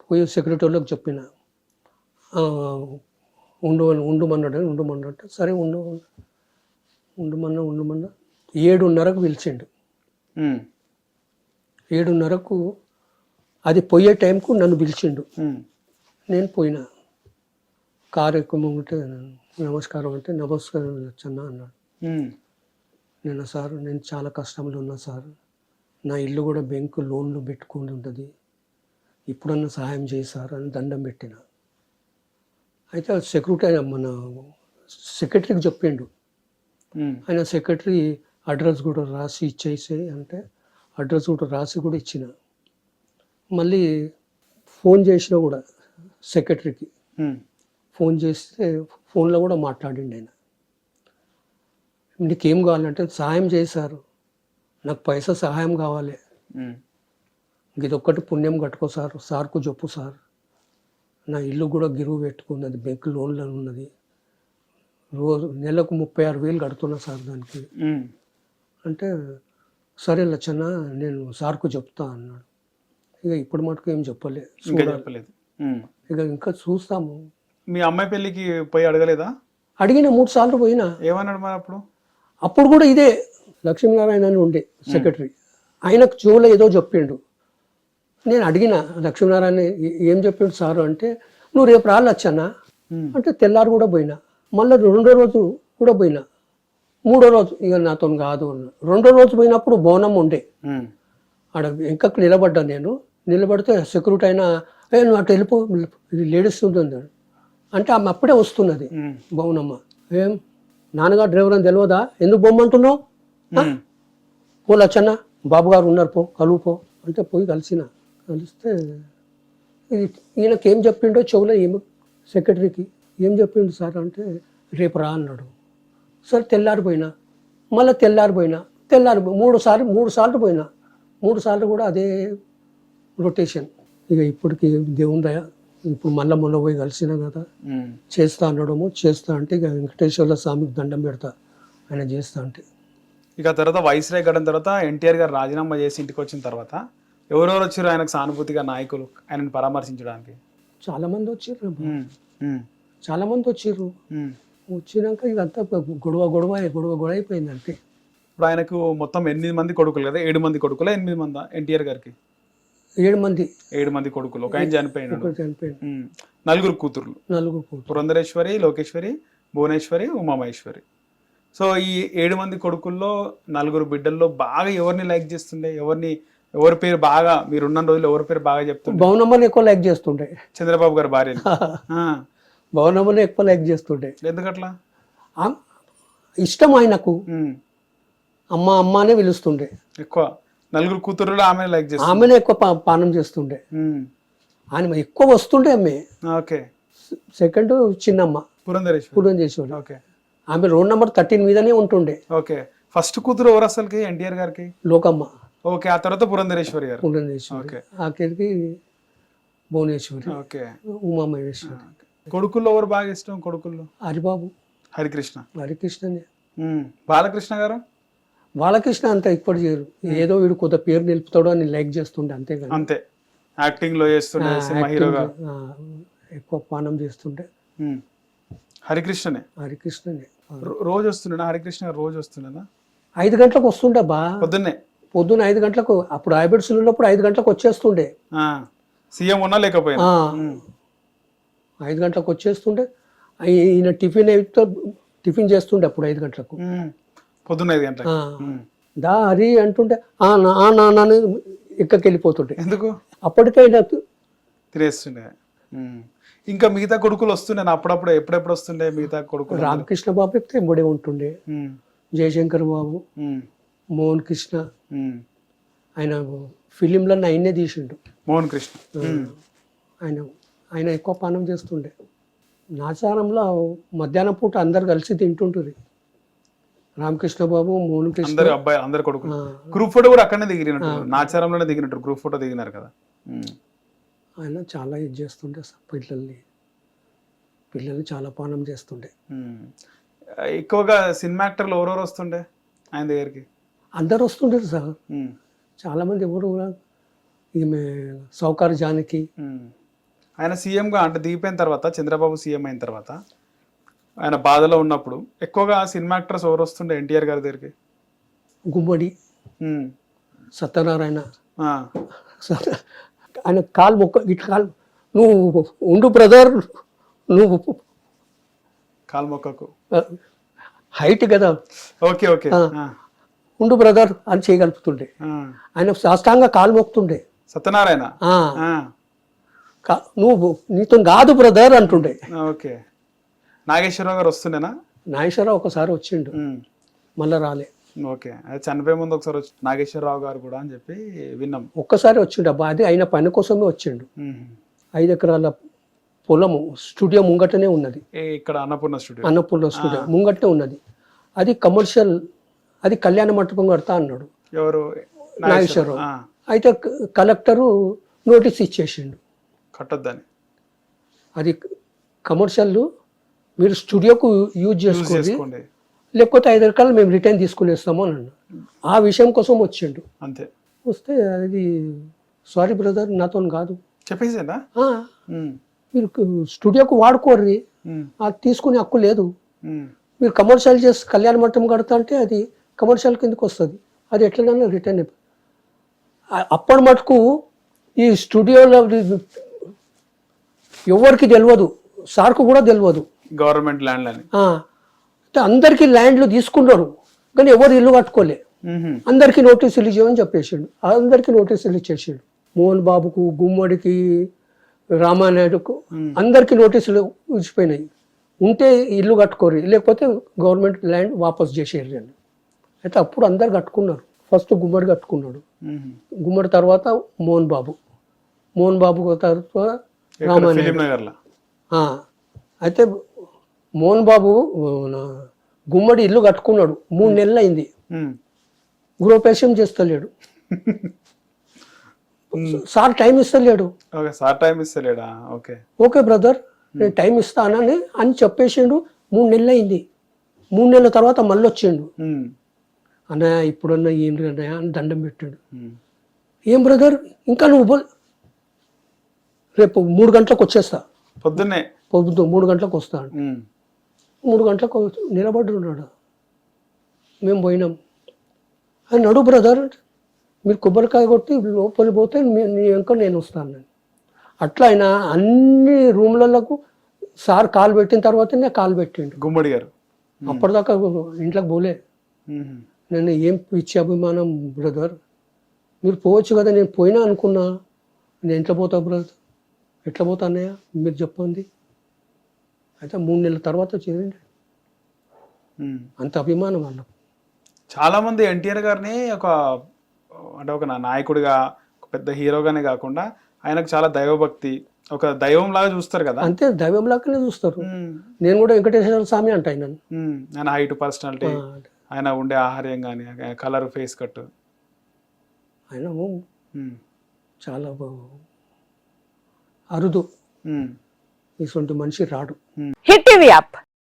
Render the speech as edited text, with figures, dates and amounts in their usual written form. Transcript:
పోయి సెక్రటరీలోకి చెప్పిన "ఆ, ఉండమన్నాడు సరే ఉండమన్నా 7:30కు పిలిచిండు. 7:30కు అది పోయే టైంకు నన్ను పిలిచిండు. నేను పోయినా. కారు ఎక్కుమంటే నమస్కారం అంటే నమస్కారం వచ్చన్నా అన్నాడు. నేను సార్ నేను చాలా కష్టంలో ఉన్నా సార్, నా ఇల్లు కూడా బ్యాంకు లోన్లు పెట్టుకుని ఉంటుంది, ఇప్పుడన్నా సహాయం చేయి సార్ అని దండం పెట్టిన. అయితే మన సెక్రటరీకి చెప్పిండు. ఆయన సెక్రటరీ అడ్రస్ కూడా రాసి ఇచ్చేసే అంటే అడ్రస్ కూడా రాసి కూడా ఇచ్చిన. మళ్ళీ ఫోన్ చేసినా కూడా సెక్రటరీకి ఫోన్ చేస్తే ఫోన్లో కూడా మాట్లాడిండు ఆయన. నీకేం కావాలంటే సహాయం చేశారు, నాకు పైసా సహాయం కావాలి, ఇదొక్కటి పుణ్యం కట్టుకో సార్, సార్కు చెప్పు సార్, నా ఇల్లు కూడా గిరువు పెట్టుకున్నది, బ్యాంక్ లోన్లో ఉన్నది, రోజు నెలకు 36,000 కడుతున్నా సార్ దానికి అంటే సరే లచ్చన్న నేను సార్కు చెప్తా అన్నాడు. ఇక ఇప్పుడు మటుకు ఏం చెప్పలేదు. ఇంకా చూస్తాము. మీ అమ్మాయి పెళ్ళికి పోయి అడగలేదా? అడిగిన 3 సార్లు పోయినా. ఏమన్నాడు మరి అప్పుడు కూడా ఇదే లక్ష్మీనారాయణ అని ఉండే సెక్రటరీ, ఆయనకు చెవులో ఏదో చెప్పిండు. నేను అడిగిన లక్ష్మీనారాయణ ఏం చెప్పిండు సారు అంటే, నువ్వు రేపు రాలచ్చన్నా అంటే తెల్లారు కూడా పోయినా. మళ్ళీ 2వ రోజు కూడా పోయినా. 3వ రోజు ఇక నాతో కాదు అన్నా. 2వ రోజు పోయినప్పుడు బోనం ఉండే, ఆడ ఇంకా నిలబడ్డా. నేను నిలబడితే సెక్యూరిటీ అయినా నువ్వు అటు వెళ్ళిపో, ఇది లేడీస్ ఉంటుంది అంటే ఆమె అప్పుడే వస్తున్నది. బోనమ్మ ఏం నాన్నగారు డ్రైవర్ అని తెలియదా, ఎందుకు బొమ్మంటున్నావు, పో లచ్చన్న బాబు గారు ఉన్నారు పో కలువు అంటే పోయి కలిస్తే ఈయనకేం చెప్పిండో చెవులో ఏమి సెక్రటరీకి ఏం చెప్పిండు సార్ అంటే రేపు రా అన్నాడు. సరే తెల్లారిపోయినా. మళ్ళీ తెల్లారిపోయినా 3 సార్లు పోయినా. 3 సార్లు కూడా అదే రొటేషన్. ఇక ఇప్పటికి దేవుని దయ ఇప్పుడు మొన్న పోయి కలిసినా కదా, చేస్తా అన్నాడము. చేస్తా అంటే ఇక వెంకటేశ్వర స్వామికి దండం పెడతా ఆయన చేస్తా అంటే. ఇక తర్వాత వైస్రాయ్ గడిన తర్వాత ఎన్టీఆర్ గారు రాజీనామా చేసి ఇంటికి వచ్చిన తర్వాత ఎవరెవరు వచ్చారు ఆయనకు సానుభూతిగా నాయకులు ఆయనను పరామర్శించడానికి? చాలా మంది వచ్చిర్రు. వచ్చినాక ఇదంతా గొడవ అయిపోయింది అంతే. ఇప్పుడు ఆయనకు మొత్తం 8 మంది కొడుకులు కదా, 7 మంది కొడుకులా 8 మందా ఎన్టీఆర్ గారికి? 7 మంది. 7 మంది కొడుకులు, ఒక ఆయన చనిపోయినాడు. 4 కూతుర్లు, పురంధరేశ్వరి, లోకేశ్వరి, భువనేశ్వరి, ఉమామహేశ్వరి. సో ఈ 7 మంది కొడుకుల్లో 4 బిడ్డల్లో బాగా ఎవరిని లైక్ చేస్తుండే, ఎవరి పేరు బాగా మీరున్న రోజులు ఎవరి పేరు బాగా చెప్తుండే? భవనమ్మని ఎక్కువ లైక్ చేస్తుండే. చంద్రబాబు గారి భార్య భవనమ్మని ఎక్కువ లైక్ చేస్తుండే. ఎందుకట్లా? ఇష్టం ఆయనకు. అమ్మ అనే పిలుస్తుండే ఎక్కువ. 4 కూతురులో ఆమెను లైక్ చేస్తుండే, ఆమెనే ఎక్కువ పానం చేస్తుండే. ఆయన ఎక్కువ వస్తుండే. ఆమె ఓకే. సెకండ్ చిన్నమ్మ పురంధరేశ్వరి. ఓకే. ఆమె రోడ్ నెంబర్ 13 మీదనే ఉంటుండే. ఓకే. ఫస్ట్ కూతురు ఎవరు అసలుకి ఎన్టీఆర్ గారికి? లోకమ్మ. ఓకే. ఆ తర్వాత పురంధరేశ్వరి గారు. పురంధరేశ్వరి. ఆఖరికి భువనేశ్వరి. ఓకే. ఉమామహేశ్వరి. కొడుకుల్లో ఎవరు బాగా ఇష్టం? కొడుకుల్లో హరిబాబు, హరికృష్ణనే. బాలకృష్ణ గారు? బాలకృష్ణ అంత ఎక్కువ చేయరు, ఏదో వీడు కొత్త పేరు నిలుపుతాడో అని లైక్ చేస్తుండే అంతేగాని. అంతే. యాక్టింగ్ లో చేస్తుండే, హీరోగా ఎక్కువ పానం చేస్తుండే. హరికృష్ణనే. రోజు వస్తుండే హరికృష్ణ గారు? రోజు వస్తుండేనా? 5 గంటలకు వస్తుండే బా. పొద్దున్న 5 గంటలకు. అప్పుడు హైబ్రిడ్స్ ఉన్నప్పుడు 5 గంటలకు వచ్చేస్తుండే. సీఎం ఉన్నా లేకపోయినా 5 గంటలకు వచ్చేస్తుండే. ఈయన టిఫిన్ చేస్తుండే అప్పుడు 5 గంటలకు. పొద్దున్న 5 గంటలకు దా హరి అంటుండే నాన్న ఎక్కకెళ్ళిపోతుండే. ఎందుకు? అప్పటికైనా తినేస్తుండే. ఇంకా మిగతా కొడుకులు వస్తుండే అప్పుడప్పుడు? ఎప్పుడెప్పుడు వస్తుండే మిగతా కొడుకులు? రామకృష్ణ బాబు చెప్తే ఎంబడే ఉంటుండే. జయశంకర్ బాబు, మోహన్ కృష్ణ, ఆయన ఫిలింలన్నీ ఆయనే తీసిండు. మోహన్ కృష్ణ ఆయన ఎక్కువ పానం చేస్తుండే. నాచారంలో మధ్యాహ్నం పూట అందరు కలిసి తింటుంటారు. రామకృష్ణ బాబు, మోహన్ కృష్ణ, అందరు కొడుకులు. గ్రూప్ ఫోటో కూడా అక్కడనే దిగినట్టు, నాచారంలోనే దిగినట్టు గ్రూప్ ఫోటో దిగినారు కదా. ఆయన చాలా ఇది చేస్తుండే పిల్లల్ని చాలా పానం చేస్తుండే. ఎక్కువగా సినిమా యాక్టర్లు ఎవరెవరు వస్తుండే ఆయన దగ్గరికి? అందరు వస్తుంటారు సార్, చాలా మంది. ఎవరు ఈమె సౌకార్ జానకి, ఆయన సీఎంగా అంటే దిగిపోయిన తర్వాత, చంద్రబాబు సీఎం అయిన తర్వాత ఆయన బాధలో ఉన్నప్పుడు ఎక్కువగా సినిమా యాక్టర్స్ ఎవరు వస్తుండే ఎన్టీఆర్ గారి దగ్గరికి? గుమ్మడి, ఉమ్. సత్యనారాయణ, ఆ. ఆయన కాలు మొక్క ఇట్లా కాలు, నువ్వు ఉండు బ్రదర్, నువ్వు కాలు మొక్కకు. హైట్ కదా, ఓకే ఓకే. ఉండు బ్రదర్ అని చేయగలుగుతుండే. ఆయన సాష్టాంగ కాలు మొక్కుతుండే. సత్యనారాయణ. నువ్వు నీతో కాదు బ్రదర్ అంటుండే. ఓకే. నాగేశ్వరరావు గారు వస్తుండేనా? నాగేశ్వరరావు ఒకసారి వచ్చిండు, మళ్ళా రాలే. ఓకే. అది చనిపోయే ముందు ఒకసారి వచ్చి నాగేశ్వరరావు గారు కూడా అని చెప్పి విన్నాం. ఒక్కసారి వచ్చిండు అబ్బా, అది ఆయన పని కోసమే వచ్చిండు. 5 ఎకరాల పొలము స్టూడియో ముంగటనే ఉన్నది. ఇక్కడ అన్నపూర్ణ స్టూడియో. అన్నపూర్ణ స్టూడియో ముంగటనే ఉన్నది. అది కమర్షియల్, అది కళ్యాణ మంటపం కడతా అన్నాడు. ఎవరు? నాగేశ్వరరావు. అయితే కలెక్టరు నోటీస్ ఇచ్చేసిండు కట్టొద్దని. అది కమర్షియల్, మీరు స్టూడియోకు యూజ్ చేసుకోండి, లేకపోతే 5 ఎకరాలు మేము రిటర్న్ తీసుకునేస్తాము అని అన్నాడు. ఆ విషయం కోసం వచ్చిండు. అంతే. వస్తే అది సారీ బ్రదర్ నాతో కాదు చెప్పేసేనా, మీరు స్టూడియోకు వాడుకోర్రి, అది తీసుకునే హక్కు లేదు. మీరు కమర్షియల్ చేసి కళ్యాణ మంటపం కడతా అంటే అది కమర్షియల్ కిందకి వస్తుంది, అది ఎట్లనైనా రిటర్న్. అప్పటి మటుకు ఈ స్టూడియోలో ఎవరికి తెలియదు, సార్కు కూడా తెలియదు. గవర్నమెంట్ ల్యాండ్ అని అందరికీ ల్యాండ్లు తీసుకున్నారు, కానీ ఎవరు ఇల్లు కట్టుకోలే. అందరికీ నోటీసులు ఇచ్చామని చెప్పేసిండు. అందరికీ నోటీసులు ఇచ్చేసిండు. మోహన్ బాబుకు, గుమ్మడికి, రామానాయుడుకు అందరికీ నోటీసులు ఇచ్చిపోయినాయి. ఉంటే ఇల్లు కట్టుకోరు, లేకపోతే గవర్నమెంట్ ల్యాండ్ వాపస్ చేసేయాలి అని. అయితే అప్పుడు అందరు కట్టుకున్నారు. ఫస్ట్ గుమ్మడి కట్టుకున్నాడు, గుమ్మడి తర్వాత మోహన్ బాబు, మోహన్ బాబు తర్వాత రామానాయుడు. అయితే మోహన్ బాబు గుమ్మడి ఇల్లు కట్టుకున్నాడు, 3 నెలలు అయింది, గృహప్రవేశం చేస్తలేడు. సార్ టైం ఇస్తలేడు. ఓకే బ్రదర్ నేను టైం ఇస్తానని అని చెప్పేసిండు. 3 నెలలు అయింది. 3 నెలల తర్వాత మళ్ళీ వచ్చిండు. అన్నయ్య ఇప్పుడన్నా ఏంటి అన్నయ్య అని దండం పెట్టాడు. ఏం బ్రదర్ ఇంకా నువ్వు రేపు 3 గంటలకు వచ్చేస్తా, పొద్దున్న 3 గంటలకు వస్తాను. 3 గంటలకు నిలబడి ఉన్నాడు. మేము పోయినాం. అని నడు బ్రదర్, మీరు కొబ్బరికాయ కొట్టి లోపలి పోతే నీ వెంక నేను వస్తాను. అట్లా ఆయన అన్ని రూమ్లకు సార్ కాలు పెట్టిన తర్వాతనే కాలు పెట్టిండు గుమ్మడి గారు. అప్పటిదాకా ఇంట్లోకి పోలే. నేను ఏం పిచ్చి అభిమానం బ్రదర్, మీరు పోవచ్చు కదా. నేను పోయినా అనుకున్నా, నేను ఎట్లా పోతా బ్రదర్, ఎట్లా పోతా అన్నయ్య మీరు చెప్పండి. అయితే 3 నెలల తర్వాత చేయండి. అంత అభిమానం అన్న. చాలా మంది ఎన్టీఆర్ గారిని ఒక నాయకుడిగా, ఒక పెద్ద హీరోగానే కాకుండా ఆయనకు చాలా దైవభక్తి, ఒక దైవం లాగా చూస్తారు కదా. అంతే, దైవం లాగానే చూస్తారు. నేను కూడా వెంకటేశ్వర స్వామి అంట ఆయన. ఆయన హైట్, పర్సనాలిటీ, ఆయన ఉండే ఆహార్యం కానీ, కలర్, ఫేస్ కట్, ఆయన చాలా అరుదు. ఇటువంటి మనిషి రాడు. Hit TV app